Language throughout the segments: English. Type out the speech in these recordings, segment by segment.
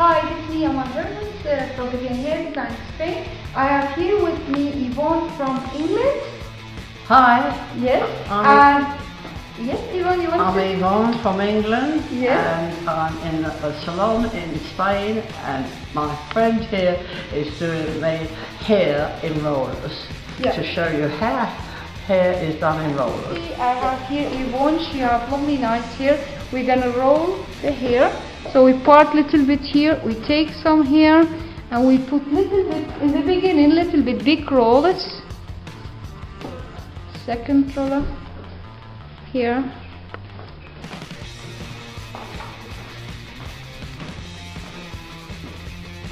Hi, this is me, I'm Hermuz from the Hair Design Spain. I have here with me Yvonne from England. Hi. Yes. Yes, Yvonne, you want I'm to? Yvonne from England. Yes. And I'm in a salon in Spain, and my friend here is doing my hair in rollers to show you how hair is done in rollers. See, I have here Yvonne, she has lovely nice hair. We're gonna roll the hair. So we part little bit here, we take some hair and we put little bit, in the beginning, little bit big rollers. Second roller here.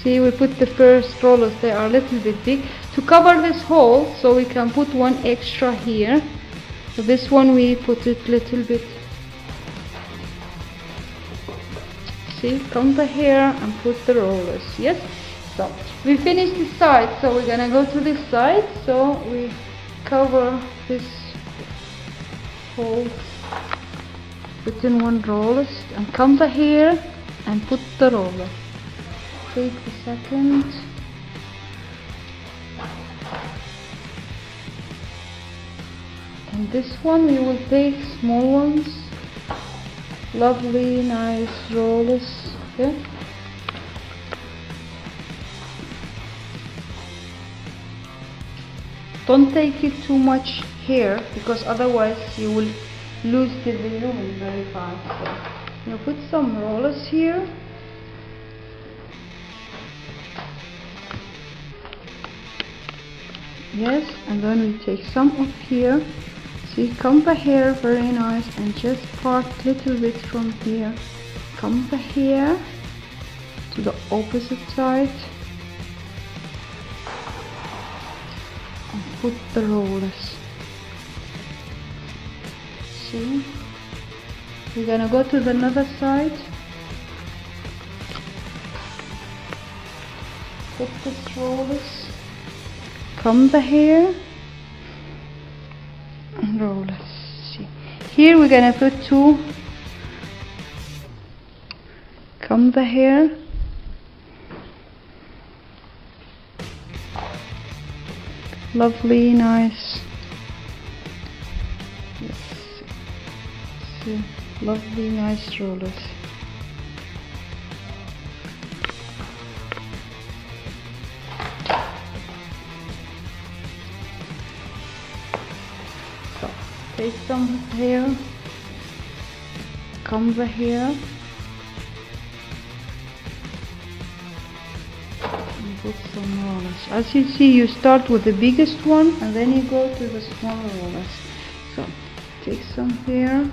See, we put the first rollers, they are a little bit big. To cover this hole, so we can put one extra here. So this one we put it little bit. See, comb the hair and put the rollers. Yes. So we finished this side, so we're gonna go to this side. So we cover this hole, put in one roller and comb the hair and put the roller. Take the second. And this one we will take small ones. Lovely, nice rollers. Okay. Don't take it too much here because otherwise you will lose the volume very fast. So you put some rollers here. Yes, and then we take some up here. See, comb the hair very nice and just part little bit from here. Comb the hair to the opposite side and put the rollers. See, we're gonna go to the other side. Put this rollers. Comb the hair and rollers. See, here we're gonna put two. Comb the hair. Lovely, nice. Yes. See, lovely, nice rollers. Take some hair, comb the hair, and put some rollers. As you see, you start with the biggest one and then you go to the smaller rollers. So, take some hair.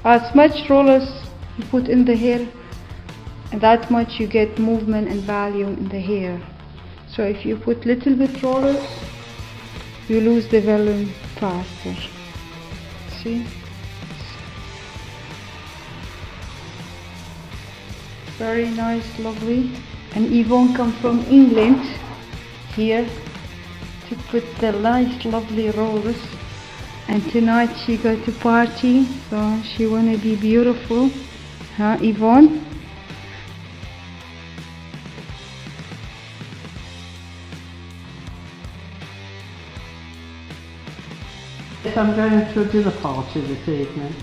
As much rollers you put in the hair, and that much you get movement and volume in the hair. So if you put little bit rollers, you lose the volume faster. See? Very nice, lovely. And Yvonne come from England here to put the nice, lovely rollers. And tonight she got to party, so she wanna be beautiful. Huh, Yvonne? Yes, I'm going to a dinner party this evening.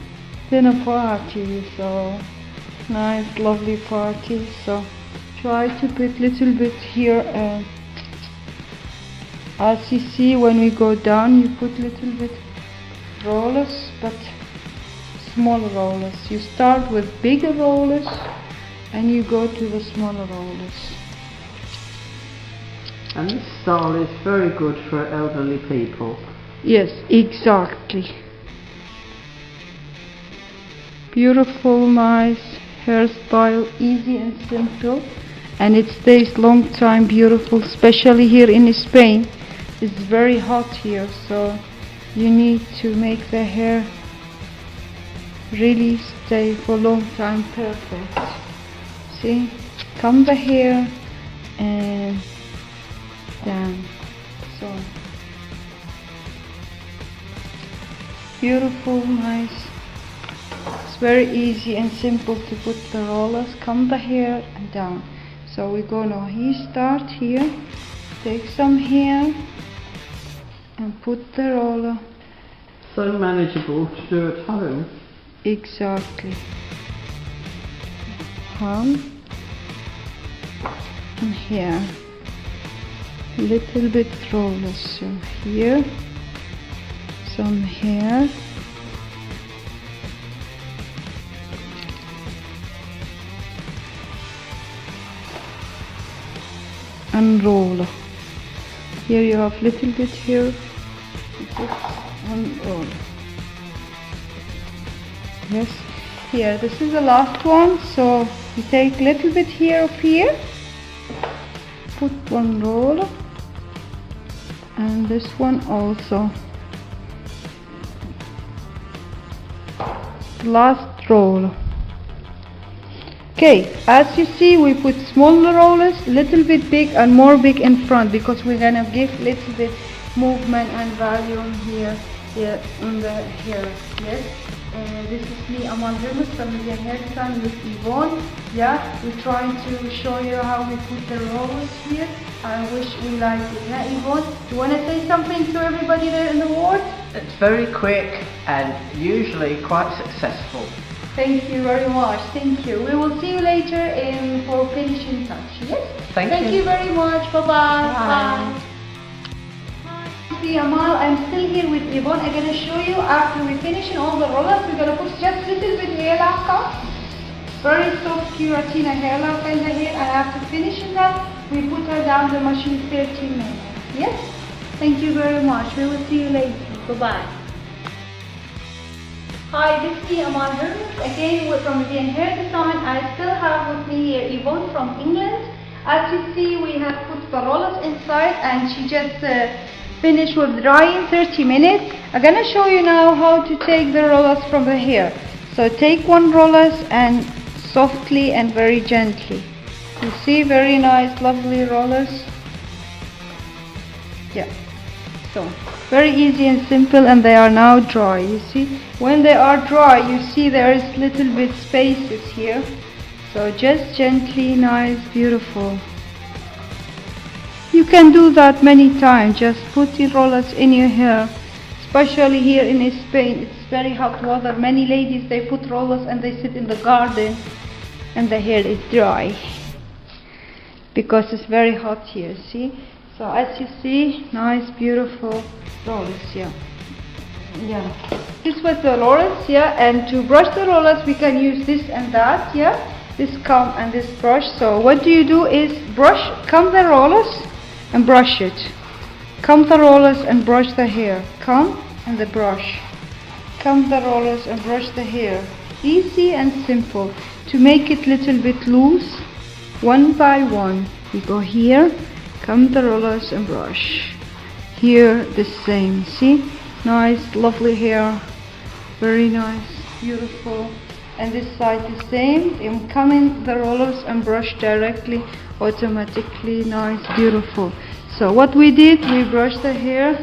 Dinner party, so nice, lovely party. So try to put little bit here. As you see, when we go down, you put little bit rollers, but small rollers. You start with bigger rollers, and you go to the smaller rollers. And this style is very good for elderly people. Yes, exactly. Beautiful, nice hairstyle, easy and simple, and it stays long time beautiful, especially here in Spain. It's very hot here, so you need to make the hair really stay for a long time perfect. See, comb the hair and down. So beautiful, nice, very easy and simple to put the rollers, comb the hair and down. So we go now, start here, take some hair and put the roller. So manageable to do at home. Exactly. Comb and here. Little bit rollers. So here, some hair. And roll. Here you have little bit here, and roll. Yes, here this is the last one. So you take little bit here of here, put one roll, and this one also. Last roll. Okay, as you see, we put smaller rollers, little bit big and more big in front, because we're gonna give little bit movement and volume here on the hair. Yes, this is me, Amal Hermuz from the hairstyle with Yvonne. Yeah, we're trying to show you how we put the rollers here. I wish we liked it. Yeah, Yvonne, you want to say something to everybody there in the ward? It's very quick and usually quite successful. Thank you very much. Thank you. We will see you later for finishing touch. Yes? Thank you very much. Bye-bye. Bye. See, Amal, I'm still here with Yvonne. I'm going to show you after we finish all the rollers, we're going to put just little bit hair lock up. Very soft keratina hair lock in the hair, and after finishing that, we put her down the machine 30 minutes. Yes? Thank you very much. We will see you later. Bye-bye. Hi, this is me, Amal Hermuz. Again, we're from Indian Hair Design. I still have with me here Yvonne from England. As you see, we have put the rollers inside, and she just finished with drying 30 minutes. I'm gonna show you now how to take the rollers from the hair. So take one rollers and softly and very gently. You see, very nice, lovely rollers. Yeah. So very easy and simple, and they are now dry. You see, when they are dry, you see there is little bit spaces here. So just gently, nice, beautiful. You can do that many times. Just put the rollers in your hair, especially here in Spain. It's very hot weather. Many ladies, they put rollers and they sit in the garden and the hair is dry because it's very hot here. See, so as you see, nice, beautiful rollers. Yeah. This was the rollers. Yeah, and to brush the rollers, we can use this and that. Yeah, this comb and this brush. So what do you do is comb the rollers and brush it. Comb the rollers and brush the hair. Comb and the brush. Comb the rollers and brush the hair. Easy and simple. To make it little bit loose, one by one, we go here, comb the rollers and brush. Here the same. See, nice, lovely hair, very nice, beautiful. And this side the same. I'm combing the rollers and brush directly, automatically, nice, beautiful. So what we did, we brushed the hair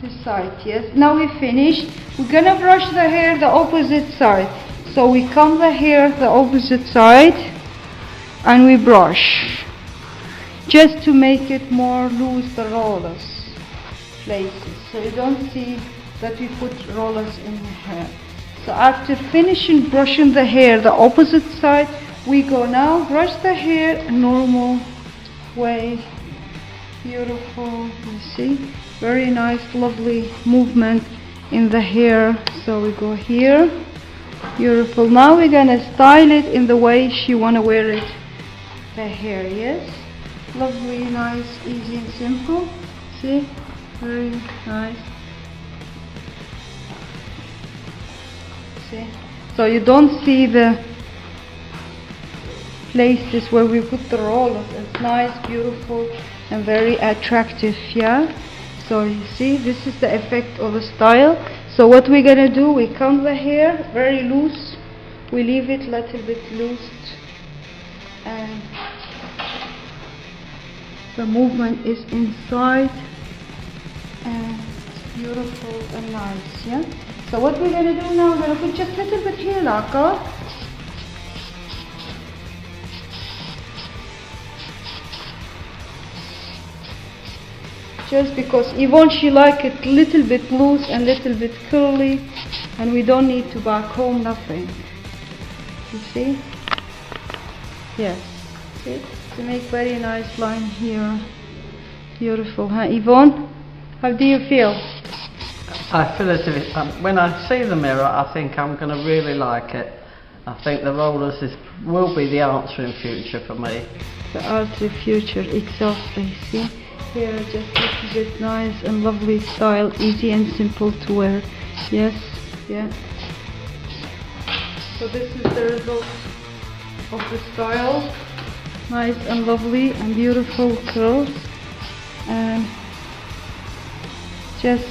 this side. Yes, now we finished. We're gonna brush the hair the opposite side. So we comb the hair the opposite side and we brush, just to make it more loose, the rollers places, so you don't see that we put rollers in the hair. So after finishing brushing the hair the opposite side, we go now brush the hair a normal way. Beautiful, you see, very nice, lovely movement in the hair. So we go here, beautiful. Now we're gonna style it in the way she wanna wear it, the hair. Yes, lovely, nice, easy and simple. See, very nice. See, so you don't see the places where we put the rollers. It's nice, beautiful and very attractive. Yeah, so you see, this is the effect of the style. So what we're gonna do, we comb the hair very loose, we leave it a little bit loose, and the movement is inside, and it's beautiful and nice. Yeah, So what we're gonna do now, we're gonna put just a little bit here, Laka. Just because Yvonne, she like it little bit loose and little bit curly, and we don't need to back home nothing. You see? Yes. See? To make very nice line here. Beautiful, huh, Yvonne? How do you feel? I feel as if it, when I see the mirror, I think I'm going to really like it. I think the rollers will be the answer in future for me. The answer future, exactly. See? Here, just a little bit nice and lovely style, easy and simple to wear. Yes, yeah. So this is the result of the style. Nice and lovely and beautiful curls. And just,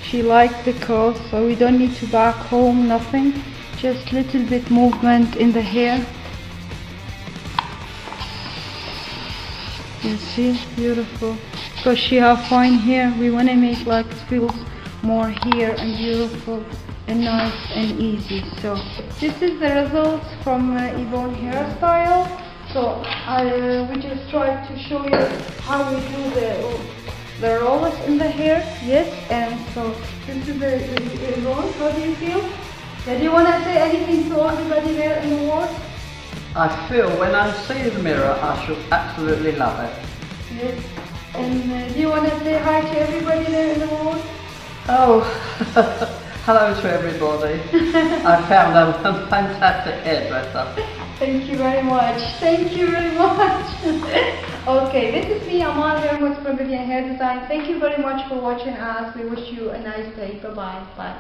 she liked the curls, so we don't need to back home, nothing. Just little bit movement in the hair. You see, beautiful. Because she have fine hair, we want to make like it feels more hair and beautiful and nice and easy. So this is the results from Yvonne hairstyle. So we just tried to show you how we do the rollers in the hair. Yes, and so this is the Yvonne. How do you feel? Yeah, do you want to say anything to everybody there in the world? I feel when I see the mirror, I shall absolutely love it. Yes. And do you want to say hi to everybody there in the world? Oh, hello to everybody. I found a fantastic hairdresser. Thank you very much. Thank you very much. Okay, this is me, Amal Hermuz from Hair Design. Thank you very much for watching us. We wish you a nice day. Bye-bye. Bye.